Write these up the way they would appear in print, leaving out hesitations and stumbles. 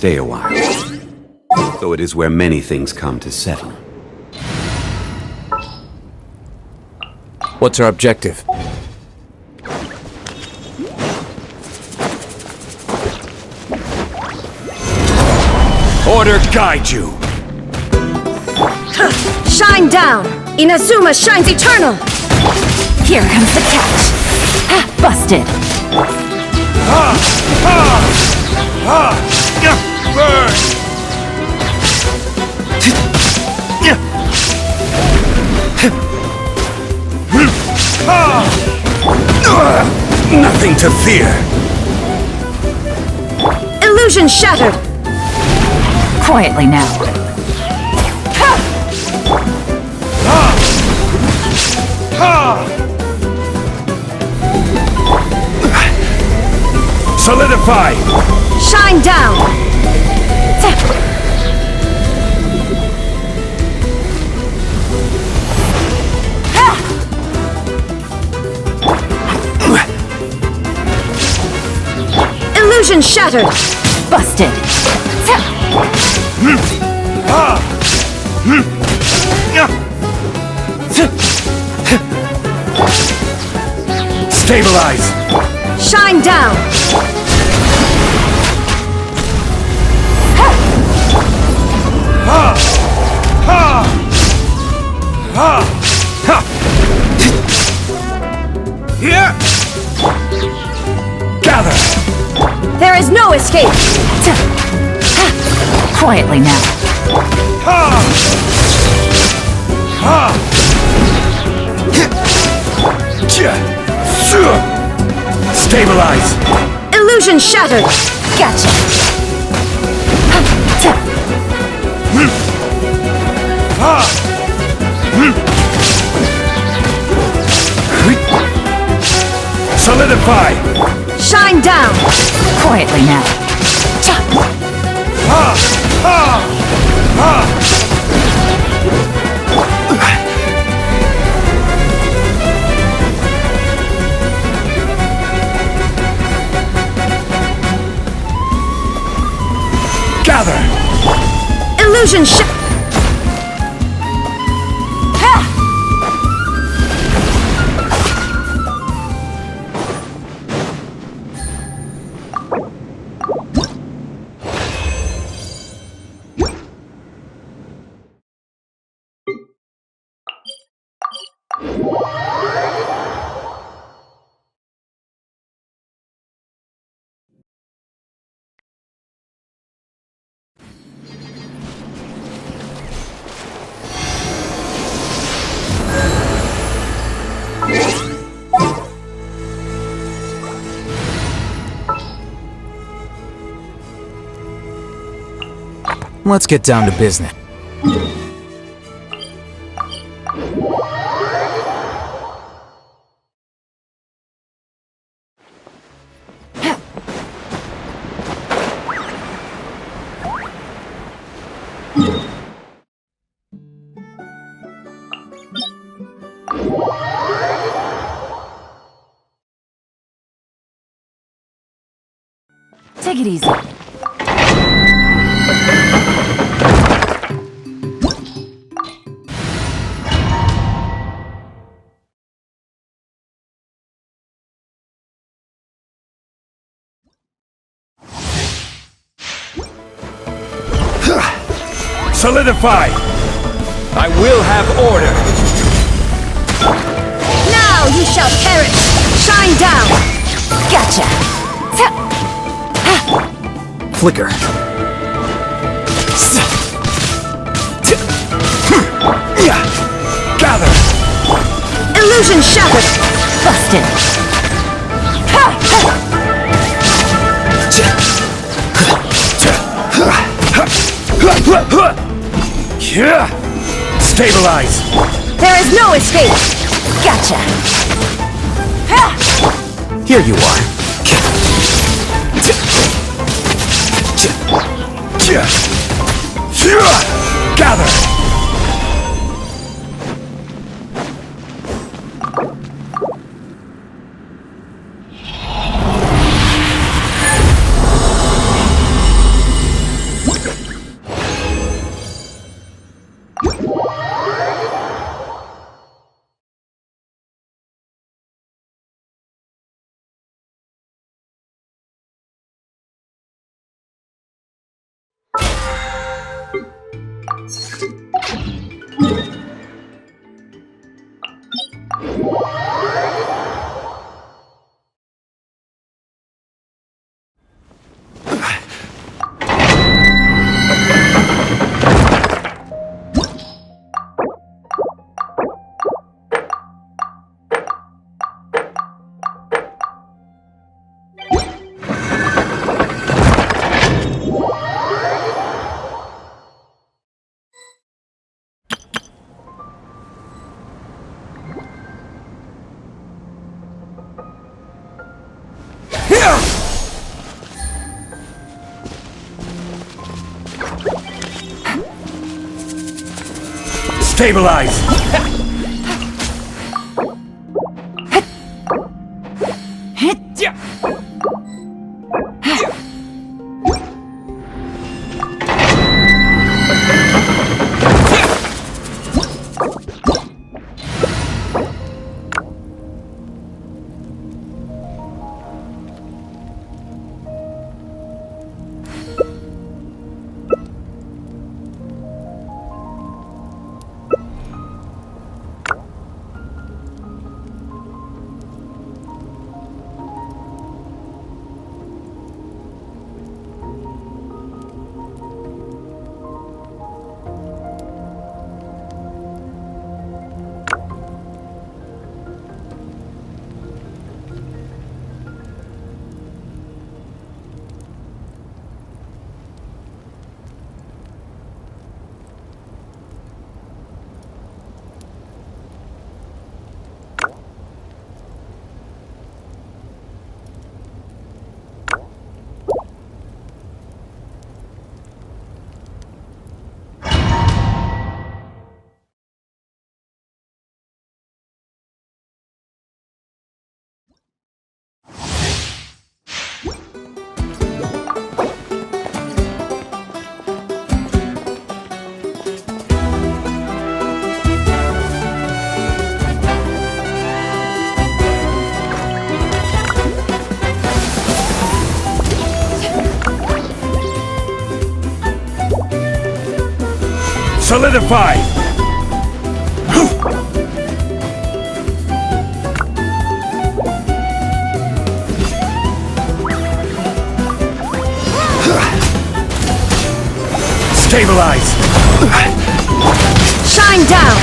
stay a while. Though it is where many things come to settle. What's our objective? Order guide you! Shine down! Inazuma shines eternal! Here comes the catch. Ha! Busted. Burn! Nothing to fear. Illusion shattered! Quietly now. Solidify! Shine down! Illusion shattered! Busted. Stabilize! Shine down! Here! Gather! There is no escape! Quietly now. Stabilize! Illusion shattered! Gotcha. Solidify! Shine down! Quietly now. Gather! Illusion Let's get down to business. Take it easy. Solidify! I will have order! Now you shall perish! Shine down! Gotcha. Flicker. Gather! Illusion shattered! Busted. Stabilize! There is no escape! Gotcha. Here you are. Gather! Stabilize! Solidify! Stabilize! Shine down!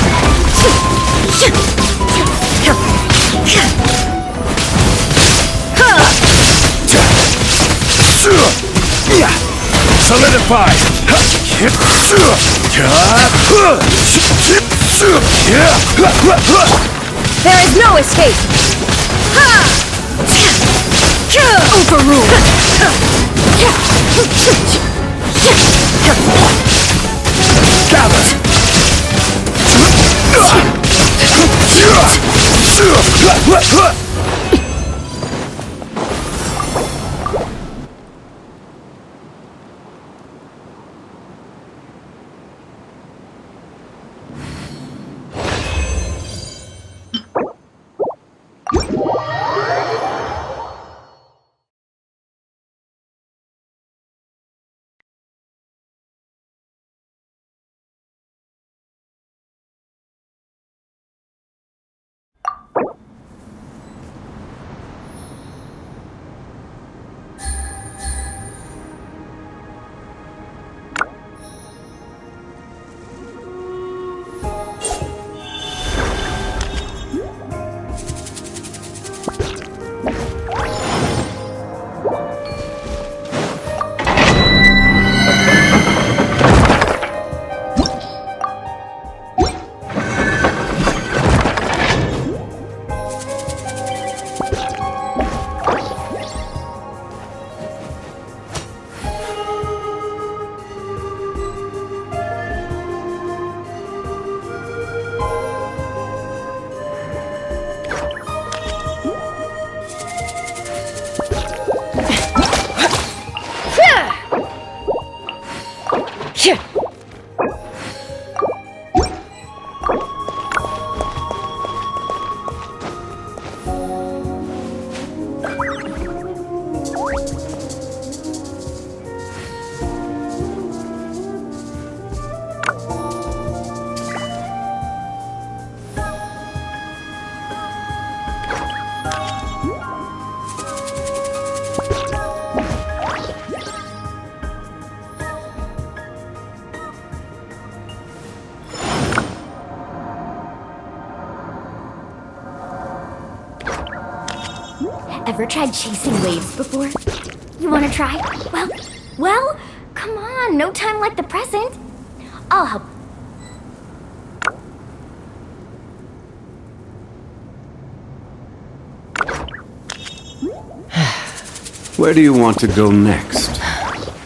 Solidify! There is no escape! Overruled! Gather! Ever tried chasing waves before? You wanna try? Well, come on, no time like the present. I'll help. Where do you want to go next?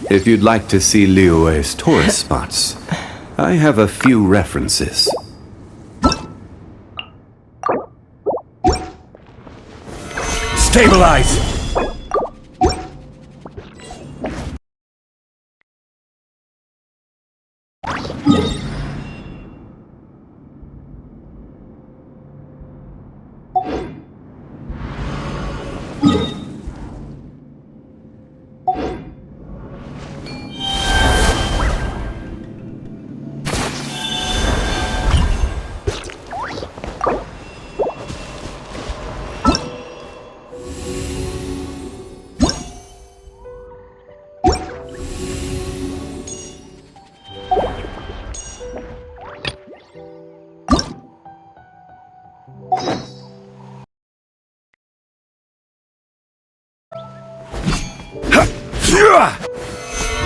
If you'd like to see Liyue's tourist spots, I have a few references. Stabilize!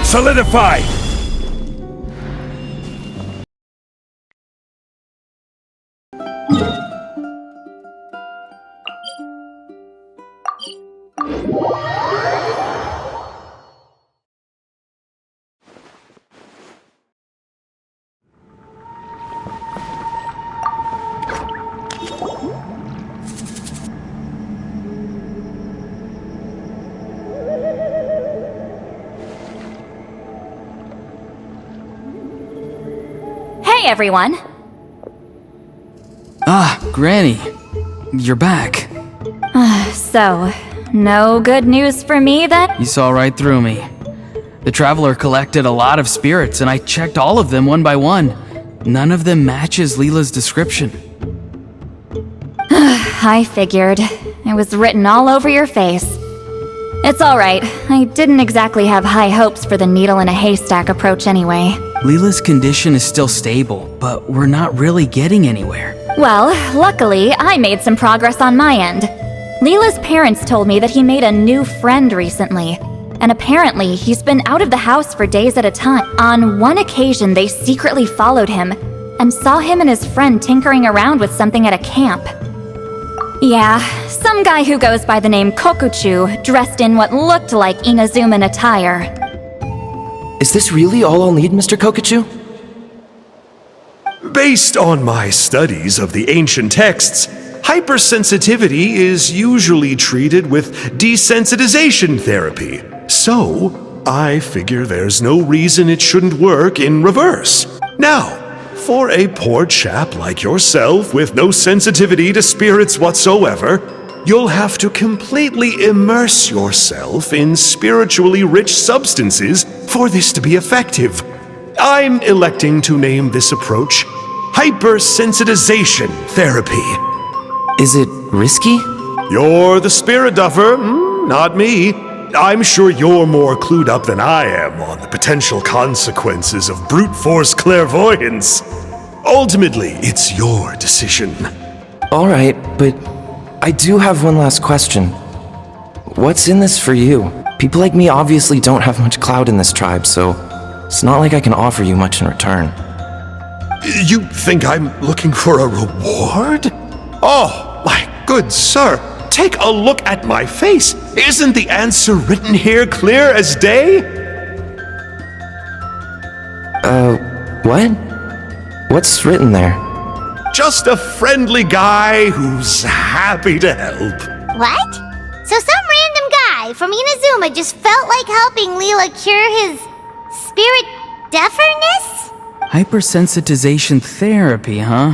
Solidify! Hey, everyone. Ah, Granny. You're back. So, no good news for me then? You saw right through me. The Traveler collected a lot of spirits, and I checked all of them one by one. None of them matches Leela's description. I figured. It was written all over your face. It's alright. I didn't exactly have high hopes for the needle in a haystack approach anyway. Leela's condition is still stable, but we're not really getting anywhere. Well, luckily, I made some progress on my end. Leela's parents told me that he made a new friend recently, and apparently he's been out of the house for days at a time. On one occasion, they secretly followed him and saw him and his friend tinkering around with something at a camp. Yeah, some guy who goes by the name Kokuchu, dressed in what looked like Inazuman attire. Is this really all I'll need, Mr. Kokuchu? Based on my studies of the ancient texts, hypersensitivity is usually treated with desensitization therapy. So, I figure there's no reason it shouldn't work in reverse. Now, for a poor chap like yourself with no sensitivity to spirits whatsoever, you'll have to completely immerse yourself in spiritually rich substances for this to be effective. I'm electing to name this approach hypersensitization therapy. Is it risky? You're the spirit duffer, not me. I'm sure you're more clued up than I am on the potential consequences of brute force clairvoyance. Ultimately, it's your decision. Alright, but I do have one last question. What's in this for you? People like me obviously don't have much clout in this tribe, so it's not like I can offer you much in return. You think I'm looking for a reward? Oh, my good sir, take a look at my face. Isn't the answer written here clear as day? What? What's written there? Just a friendly guy who's happy to help. What? So some random guy from Inazuma just felt like helping Leela cure his spirit deafness? Hypersensitization therapy, huh?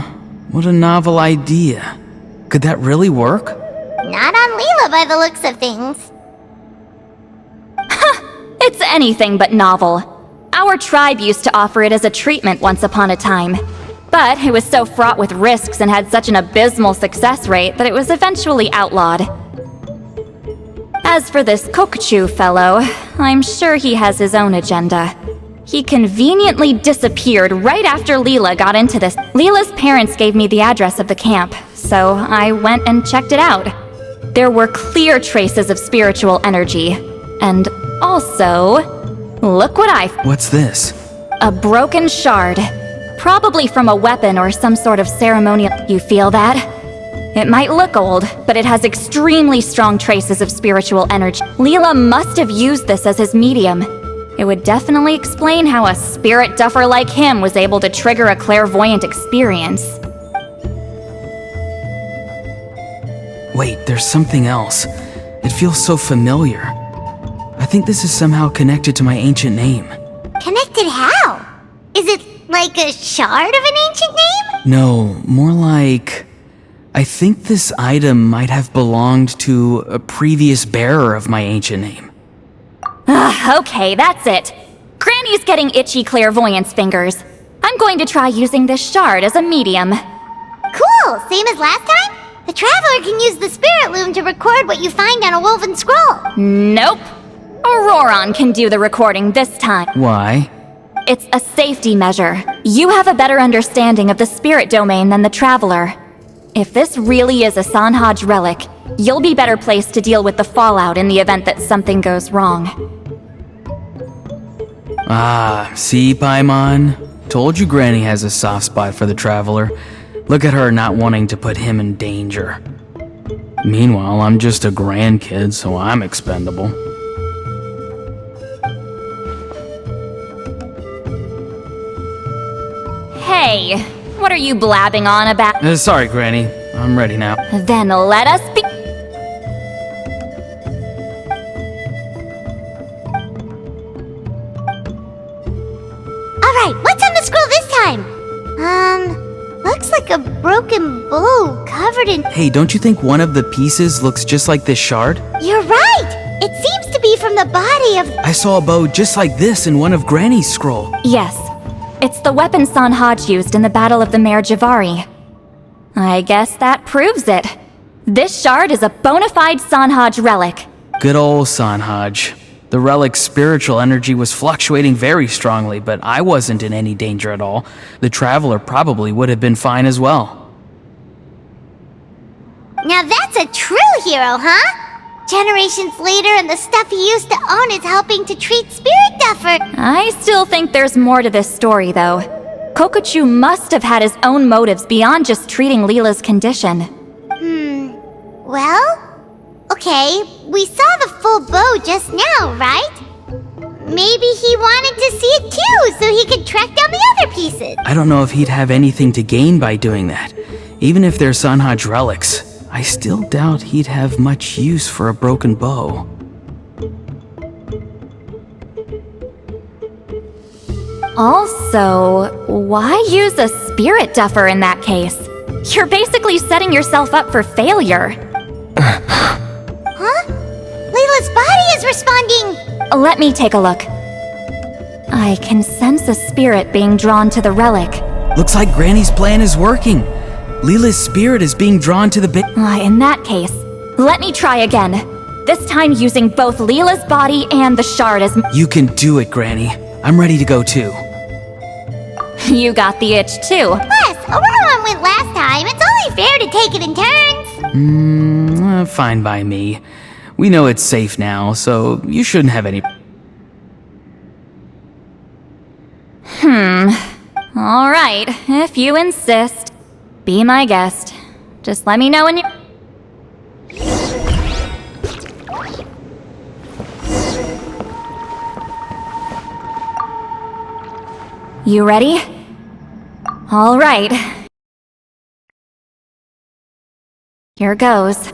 What a novel idea. Could that really work? Not on Leela by the looks of things. It's anything but novel. Our tribe used to offer it as a treatment once upon a time. But it was so fraught with risks and had such an abysmal success rate that it was eventually outlawed. As for this Kokuchu fellow, I'm sure he has his own agenda. He conveniently disappeared right after Leela got into this. Leela's parents gave me the address of the camp, so I went and checked it out. There were clear traces of spiritual energy. And also, look what What's this? A broken shard. Probably from a weapon or some sort of ceremonial. You feel that? It might look old, but it has extremely strong traces of spiritual energy. Leela must have used this as his medium. It would definitely explain how a spirit duffer like him was able to trigger a clairvoyant experience. Wait, there's something else. It feels so familiar. I think this is somehow connected to my ancient name. Connected how? Is it like a shard of an ancient name? No, more like... I think this item might have belonged to a previous bearer of my ancient name. Okay, that's it. Granny's getting itchy clairvoyance fingers. I'm going to try using this shard as a medium. Cool, same as last time? The Traveler can use the Spirit Loom to record what you find on a woven scroll. Nope. Auroron can do the recording this time. Why? It's a safety measure. You have a better understanding of the spirit domain than the Traveler. If this really is a Sanhaj relic, you'll be better placed to deal with the fallout in the event that something goes wrong. Ah, see, Paimon? Told you Granny has a soft spot for the Traveler. Look at her not wanting to put him in danger. Meanwhile, I'm just a grandkid, so I'm expendable. Hey, what are you blabbing on about? Sorry, Granny. I'm ready now. Then let us be- Alright, what's on the scroll this time? Looks like a broken bow covered in... Hey, don't you think one of the pieces looks just like this shard? You're right! It seems to be from the body of... I saw a bow just like this in one of Granny's scroll. Yes, it's the weapon Sanhaj used in the Battle of the Mare Javari. I guess that proves it. This shard is a bona fide Sanhaj relic. Good old Sanhaj. The relic's spiritual energy was fluctuating very strongly, but I wasn't in any danger at all. The Traveler probably would have been fine as well. Now that's a true hero, huh? Generations later and the stuff he used to own is helping to treat Spirit Duffer. I still think there's more to this story, though. Kokochu must have had his own motives beyond just treating Leela's condition. Well, okay, we saw the full bow just now, right? Maybe he wanted to see it too, so he could track down the other pieces. I don't know if he'd have anything to gain by doing that. Even if they're Sanhaj relics, I still doubt he'd have much use for a broken bow. Also, why use a spirit duffer in that case? You're basically setting yourself up for failure. Huh? Leela's body is responding! Let me take a look. I can sense a spirit being drawn to the relic. Looks like Granny's plan is working. Leela's spirit is being drawn to the bit. In that case, let me try again. This time using both Leela's body and the shard as... You can do it, Granny. I'm ready to go too. You got the itch too. Plus, Auroron went last time. It's only fair to take it in turns. Fine by me. We know it's safe now, so you shouldn't have any... All right, if you insist. Be my guest. Just let me know when you... You ready? All right. Here goes.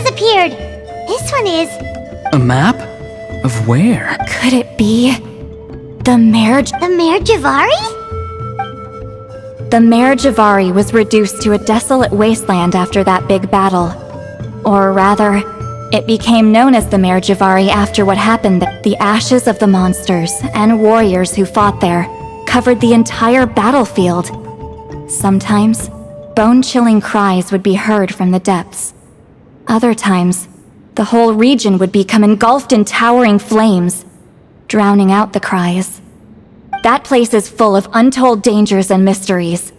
Appeared. This one is... A map? Of where? Could it be... the Mare... The Mare Javari? The Mare Javari was reduced to a desolate wasteland after that big battle. Or rather, it became known as the Mare Javari after what happened. The ashes of the monsters and warriors who fought there covered the entire battlefield. Sometimes, bone-chilling cries would be heard from the depths. Other times, the whole region would become engulfed in towering flames. drowning out the cries. That place is full of untold dangers and mysteries.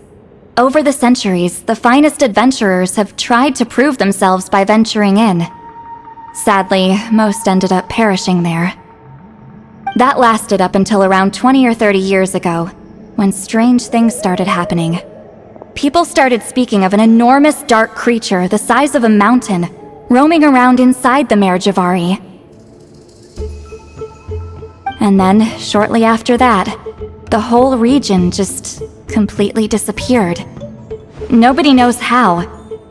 Over the centuries, the finest adventurers have tried to prove themselves by venturing in. Sadly, most ended up perishing there. That lasted up until around 20 or 30 years ago, when strange things started happening. People started speaking of an enormous dark creature the size of a mountain, roaming around inside the Mare Javari. And then, shortly after that, the whole region just completely disappeared. Nobody knows how,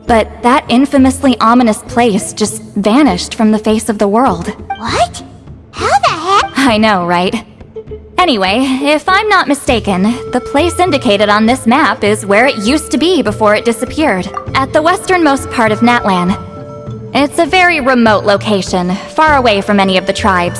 but that infamously ominous place just vanished from the face of the world. What? How the heck? I know, right? Anyway, if I'm not mistaken, the place indicated on this map is where it used to be before it disappeared, at the westernmost part of Natlan. It's a very remote location, far away from any of the tribes.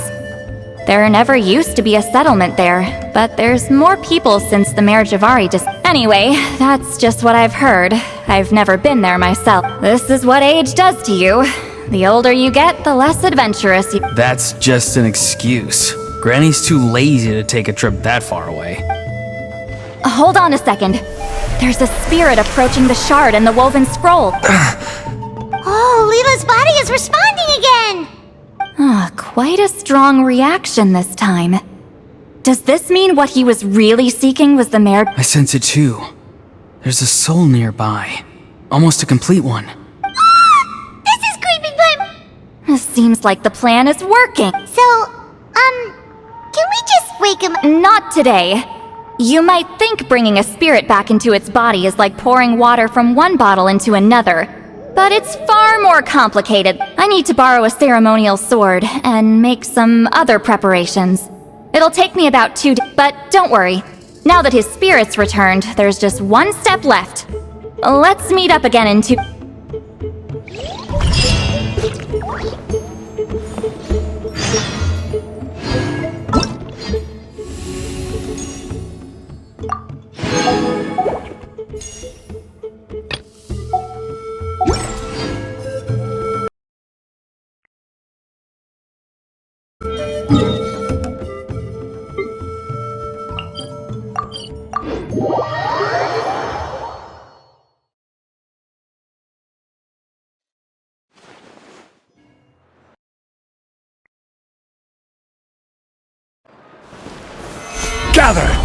There never used to be a settlement there, but there's more people since the Mare Javari Anyway, that's just what I've heard. I've never been there myself. This is what age does to you. The older you get, the less adventurous you— That's just an excuse. Granny's too lazy to take a trip that far away. Hold on a second. There's a spirit approaching the shard and the woven scroll. Oh, Leela's body is responding again! Quite a strong reaction this time. Does this mean what he was really seeking was the Mare— I sense it too. There's a soul nearby. Almost a complete one. This is creepy, but... Seems like the plan is working. So, can we just wake him— Not today. You might think bringing a spirit back into its body is like pouring water from one bottle into another. But it's far more complicated. I need to borrow a ceremonial sword and make some other preparations. It'll take me about 2 days, but don't worry. Now that his spirit's returned, there's just one step left. Let's meet up again in 2— Gather!